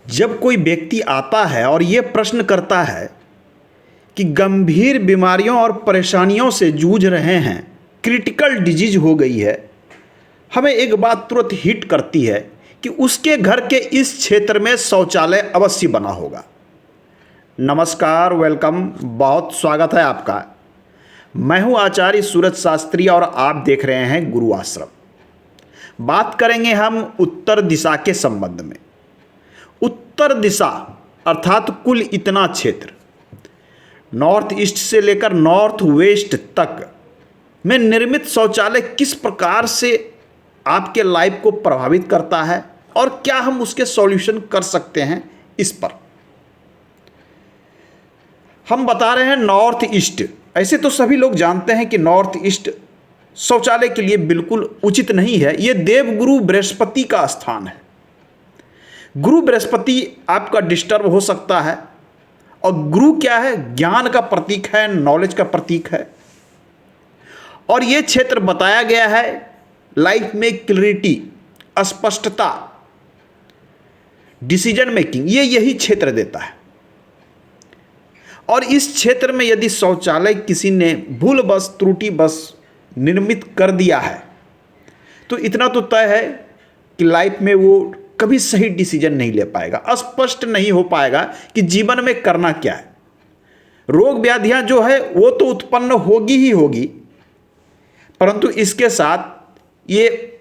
जब कोई व्यक्ति आता है और ये प्रश्न करता है कि गंभीर बीमारियों और परेशानियों से जूझ रहे हैं, क्रिटिकल डिजीज हो गई है, हमें एक बात तुरंत हिट करती है कि उसके घर के इस क्षेत्र में शौचालय अवश्य बना होगा। नमस्कार, वेलकम, बहुत स्वागत है आपका। मैं हूं आचार्य सूरज शास्त्री और आप देख रहे हैं गुरु आश्रम। बात करेंगे हम उत्तर दिशा के संबंध में। उत्तर दिशा अर्थात कुल इतना क्षेत्र नॉर्थ ईस्ट से लेकर नॉर्थ वेस्ट तक में निर्मित शौचालय किस प्रकार से आपके लाइफ को प्रभावित करता है और क्या हम उसके सॉल्यूशन कर सकते हैं, इस पर हम बता रहे हैं। नॉर्थ ईस्ट, ऐसे तो सभी लोग जानते हैं कि नॉर्थ ईस्ट शौचालय के लिए बिल्कुल उचित नहीं है। यह देवगुरु बृहस्पति का स्थान है। गुरु बृहस्पति आपका डिस्टर्ब हो सकता है, और गुरु क्या है? ज्ञान का प्रतीक है, नॉलेज का प्रतीक है। और यह क्षेत्र बताया गया है लाइफ में क्लैरिटी, स्पष्टता, डिसीजन मेकिंग, ये यही क्षेत्र देता है। और इस क्षेत्र में यदि शौचालय किसी ने भूलवश, त्रुटिवश निर्मित कर दिया है तो इतना तो तय है कि लाइफ में वो कभी सही डिसीजन नहीं ले पाएगा, स्पष्ट नहीं हो पाएगा कि जीवन में करना क्या है। रोग व्याधियां जो है वो तो उत्पन्न होगी ही होगी, परंतु इसके साथ ये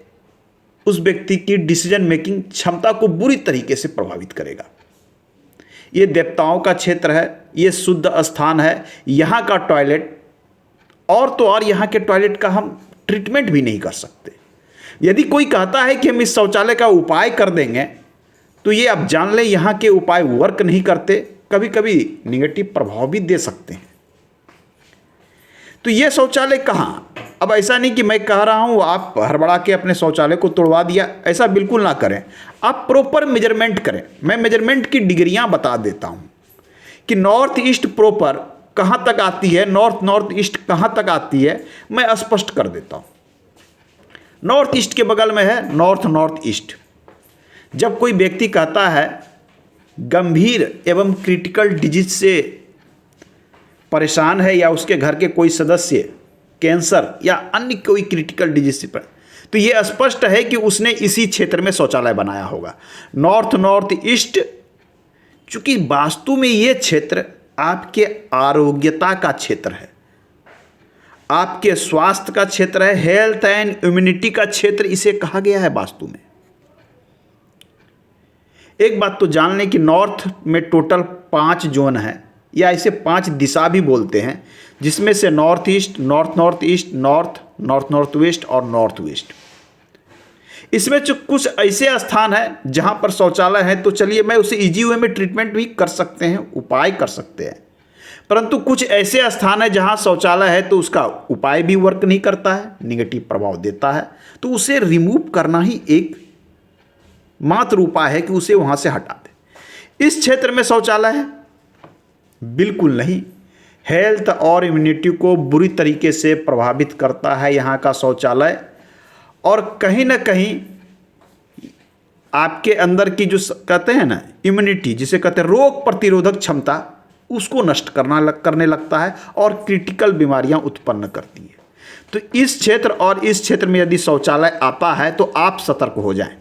उस व्यक्ति की डिसीजन मेकिंग क्षमता को बुरी तरीके से प्रभावित करेगा। ये देवताओं का क्षेत्र है, ये शुद्ध स्थान है। यहाँ का टॉयलेट और तो और यहाँ के टॉयलेट का हम ट्रीटमेंट भी नहीं कर सकते। यदि कोई कहता है कि हम इस शौचालय का उपाय कर देंगे, तो ये आप जान लें यहाँ के उपाय वर्क नहीं करते, कभी कभी निगेटिव प्रभाव भी दे सकते हैं। तो ये शौचालय कहाँ? अब ऐसा नहीं कि मैं कह रहा हूँ आप हड़बड़ा के अपने शौचालय को तोड़वा दिया, ऐसा बिल्कुल ना करें। आप प्रॉपर मेजरमेंट करें। मैं मेजरमेंट की डिग्रियाँ बता देता हूँ कि नॉर्थ ईस्ट प्रॉपर कहाँ तक आती है, नॉर्थ ईस्ट कहाँ तक आती है, मैं स्पष्ट कर देता हूँ। नॉर्थ ईस्ट के बगल में है नॉर्थ ईस्ट। जब कोई व्यक्ति कहता है गंभीर एवं क्रिटिकल डिजीज से परेशान है, या उसके घर के कोई सदस्य कैंसर या अन्य कोई क्रिटिकल डिजीज से तो ये स्पष्ट है कि उसने इसी क्षेत्र में शौचालय बनाया होगा। नॉर्थ ईस्ट, चूंकि वास्तु में ये क्षेत्र आपके आरोग्यता का क्षेत्र है, आपके स्वास्थ्य का क्षेत्र है, हेल्थ एंड इम्यूनिटी का क्षेत्र इसे कहा गया है वास्तु में। एक बात तो जान लें कि नॉर्थ में टोटल 5 जोन है, या इसे 5 दिशा भी बोलते हैं, जिसमें से north east, north east, north west और नॉर्थ वेस्ट। इसमें जो कुछ ऐसे स्थान है जहां पर शौचालय है, तो चलिए मैं उसे इजी वे में ट्रीटमेंट भी कर सकते हैं, उपाय कर सकते हैं। परंतु कुछ ऐसे स्थान है जहां शौचालय है तो उसका उपाय भी वर्क नहीं करता है, निगेटिव प्रभाव देता है, तो उसे रिमूव करना ही एक मात्र उपाय है कि उसे वहां से हटा दे। इस क्षेत्र में शौचालय है? बिल्कुल नहीं। हेल्थ और इम्यूनिटी को बुरी तरीके से प्रभावित करता है यहाँ का शौचालय, और कहीं ना कहीं आपके अंदर की जो कहते हैं ना इम्यूनिटी, जिसे कहते हैं रोग प्रतिरोधक क्षमता, उसको नष्ट करने लगता है और क्रिटिकल बीमारियां उत्पन्न करती है। तो इस क्षेत्र और इस क्षेत्र में यदि शौचालय आता है तो आप सतर्क हो जाएं।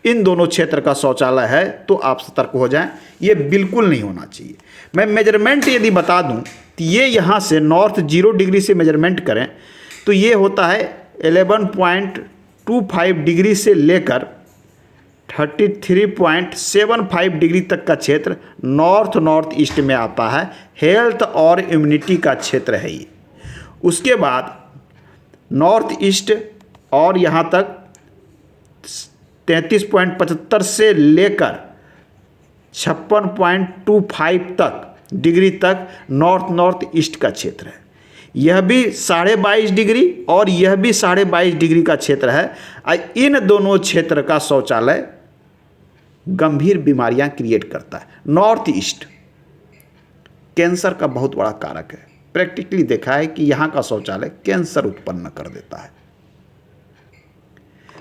इन दोनों क्षेत्र का शौचालय है तो आप सतर्क हो जाएं, ये बिल्कुल नहीं होना चाहिए। मैं मेजरमेंट यदि बता दूं तो ये यहाँ से नॉर्थ 0 डिग्री से मेजरमेंट करें तो ये होता है 11.25 डिग्री से लेकर 33.75 डिग्री तक का क्षेत्र नॉर्थ ईस्ट में आता है। हेल्थ और इम्यूनिटी का क्षेत्र है ये। उसके बाद नॉर्थ ईस्ट और यहाँ तक 33.75 से लेकर 56.25 तक डिग्री तक नॉर्थ ईस्ट का क्षेत्र है। यह भी 22.5 डिग्री और यह भी 22.5 डिग्री का क्षेत्र है। इन दोनों क्षेत्र का शौचालय गंभीर बीमारियां क्रिएट करता है। नॉर्थ ईस्ट कैंसर का बहुत बड़ा कारक है। प्रैक्टिकली देखा है कि यहाँ का शौचालय कैंसर उत्पन्न कर देता है।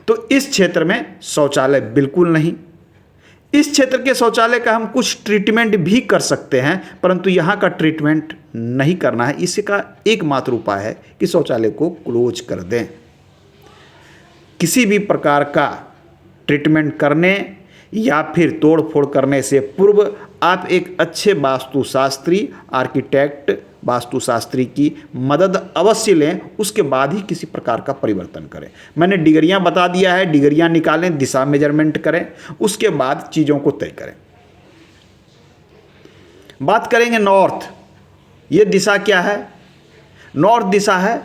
तो इस क्षेत्र में शौचालय बिल्कुल नहीं। इस क्षेत्र के शौचालय का हम कुछ ट्रीटमेंट भी कर सकते हैं, परंतु यहाँ का ट्रीटमेंट नहीं करना है। इसका एकमात्र उपाय है कि शौचालय को क्लोज कर दें। किसी भी प्रकार का ट्रीटमेंट करने या फिर तोड़ फोड़ करने से पूर्व आप एक अच्छे वास्तुशास्त्री, आर्किटेक्ट, वास्तुशास्त्री की मदद अवश्य लें, उसके बाद ही किसी प्रकार का परिवर्तन करें। मैंने डिग्रियां बता दिया है, डिग्रियां निकालें, दिशा मेजरमेंट करें, उसके बाद चीज़ों को तय करें। बात करेंगे नॉर्थ। ये दिशा क्या है? नॉर्थ दिशा है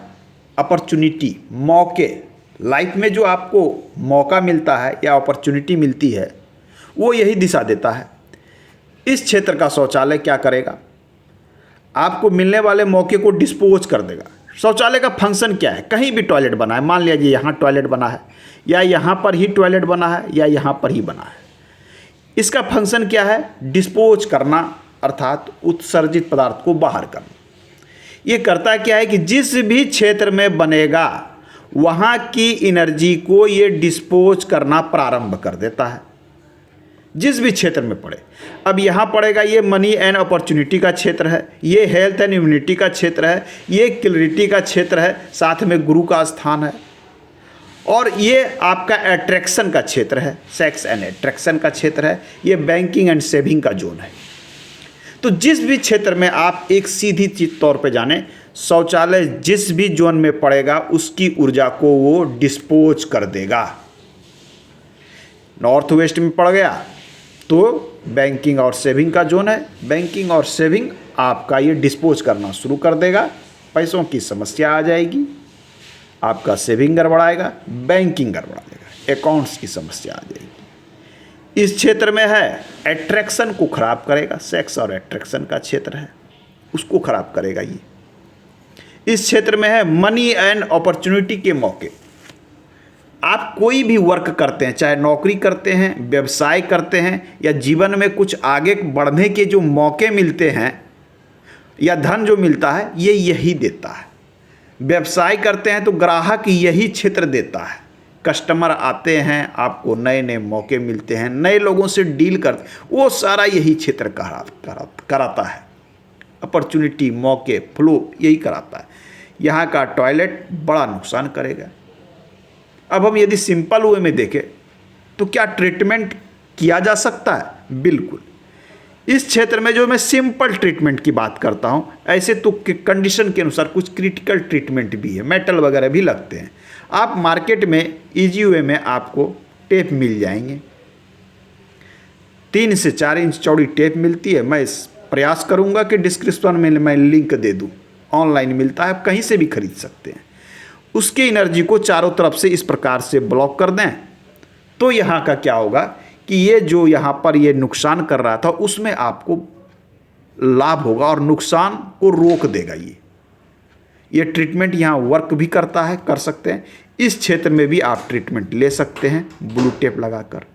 अपॉर्चुनिटी, मौके। लाइफ में जो आपको मौका मिलता है या अपॉर्चुनिटी मिलती है, वो यही दिशा देता है। इस क्षेत्र का शौचालय क्या करेगा? आपको मिलने वाले मौके को डिस्पोज कर देगा। शौचालय का फंक्शन क्या है? कहीं भी टॉयलेट बना है, मान लीजिए यहाँ टॉयलेट बना है, या यहाँ पर ही टॉयलेट बना है, या यहाँ पर ही बना है, इसका फंक्शन क्या है? डिस्पोज करना, अर्थात उत्सर्जित पदार्थ को बाहर करना। ये करता क्या है कि जिस भी क्षेत्र में बनेगा वहाँ की एनर्जी को ये डिस्पोज करना प्रारंभ कर देता है, जिस भी क्षेत्र में पड़े। अब यहाँ पड़ेगा, ये मनी एंड अपॉर्चुनिटी का क्षेत्र है, ये हेल्थ एंड इम्यूनिटी का क्षेत्र है, ये क्लैरिटी का क्षेत्र है, साथ में गुरु का स्थान है, और ये आपका अट्रैक्शन का क्षेत्र है, सेक्स एंड अट्रैक्शन का क्षेत्र है, ये बैंकिंग एंड सेविंग का जोन है। तो जिस भी क्षेत्र में आप एक सीधी चीज तौर पे जाने, शौचालय जिस भी जोन में पड़ेगा उसकी ऊर्जा को वो डिस्पोज कर देगा। नॉर्थ वेस्ट में पड़ गया तो बैंकिंग और सेविंग का जोन है, बैंकिंग और सेविंग आपका ये डिस्पोज करना शुरू कर देगा, पैसों की समस्या आ जाएगी, आपका सेविंग गड़बड़ाएगा, बैंकिंग गड़बड़ाएगा, अकाउंट्स की समस्या आ जाएगी। इस क्षेत्र में है अट्रैक्शन को खराब करेगा, सेक्स और अट्रैक्शन का क्षेत्र है, उसको खराब करेगा ये। इस क्षेत्र में है मनी एंड अपॉर्चुनिटी के मौके। आप कोई भी वर्क करते हैं, चाहे नौकरी करते हैं, व्यवसाय करते हैं, या जीवन में कुछ आगे बढ़ने के जो मौके मिलते हैं या धन जो मिलता है, ये यही देता है। व्यवसाय करते हैं तो ग्राहक यही क्षेत्र देता है, कस्टमर आते हैं, आपको नए नए मौके मिलते हैं, नए लोगों से डील करते, वो सारा यही क्षेत्र कराता है। अपॉर्चुनिटी, मौके, फ्लो यही कराता है। यहाँ का टॉयलेट बड़ा नुकसान करेगा। अब हम यदि सिंपल वे में देखें तो क्या ट्रीटमेंट किया जा सकता है? बिल्कुल। इस क्षेत्र में जो मैं सिंपल ट्रीटमेंट की बात करता हूँ, ऐसे तो कंडीशन के अनुसार कुछ क्रिटिकल ट्रीटमेंट भी है, मेटल वगैरह भी लगते हैं। आप मार्केट में इजी वे में आपको टेप मिल जाएंगे, 3 से 4 इंच चौड़ी टेप मिलती है। मैं प्रयास करूँगा कि डिस्क्रिप्शन में मैं लिंक दे दूँ, ऑनलाइन मिलता है, आप कहीं से भी खरीद सकते हैं। उसके एनर्जी को चारों तरफ से इस प्रकार से ब्लॉक कर दें तो यहाँ का क्या होगा कि ये जो यहाँ पर ये नुकसान कर रहा था उसमें आपको लाभ होगा और नुकसान को रोक देगा। ये ट्रीटमेंट यहाँ वर्क भी करता है, कर सकते हैं। इस क्षेत्र में भी आप ट्रीटमेंट ले सकते हैं ब्लू टेप लगाकर।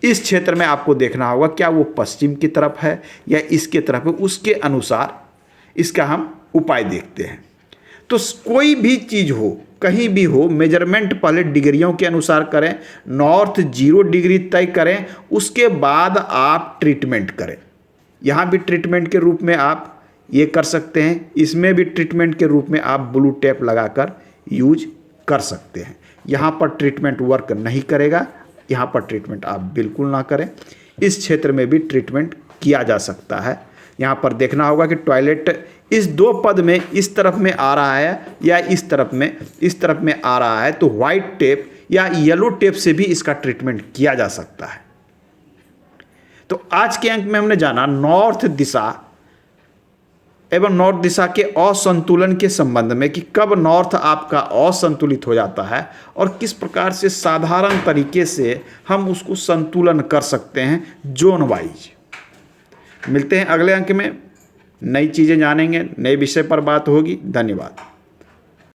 इस क्षेत्र में आपको देखना होगा क्या वो पश्चिम की तरफ है या इसके तरफ है, उसके अनुसार इसका हम उपाय देखते हैं। तो कोई भी चीज़ हो, कहीं भी हो, मेजरमेंट पहले डिग्रियों के अनुसार करें, नॉर्थ 0 डिग्री तय करें, उसके बाद आप ट्रीटमेंट करें। यहाँ भी ट्रीटमेंट के रूप में आप ये कर सकते हैं, इसमें भी ट्रीटमेंट के रूप में आप ब्लू टेप लगाकर यूज कर सकते हैं। यहाँ पर ट्रीटमेंट वर्क नहीं करेगा, यहाँ पर ट्रीटमेंट आप बिल्कुल ना करें। इस क्षेत्र में भी ट्रीटमेंट किया जा सकता है। यहाँ पर देखना होगा कि टॉयलेट इस 2 पद में इस तरफ में आ रहा है या इस तरफ में आ रहा है, तो वाइट टेप या येलो टेप से भी इसका ट्रीटमेंट किया जा सकता है। तो आज के अंक में हमने जाना नॉर्थ दिशा एवं नॉर्थ दिशा के असंतुलन के संबंध में कि कब नॉर्थ आपका असंतुलित हो जाता है और किस प्रकार से साधारण तरीके से हम उसको संतुलन कर सकते हैं जोन वाइज। मिलते हैं अगले अंक में, नई चीज़ें जानेंगे, नए विषय पर बात होगी। धन्यवाद।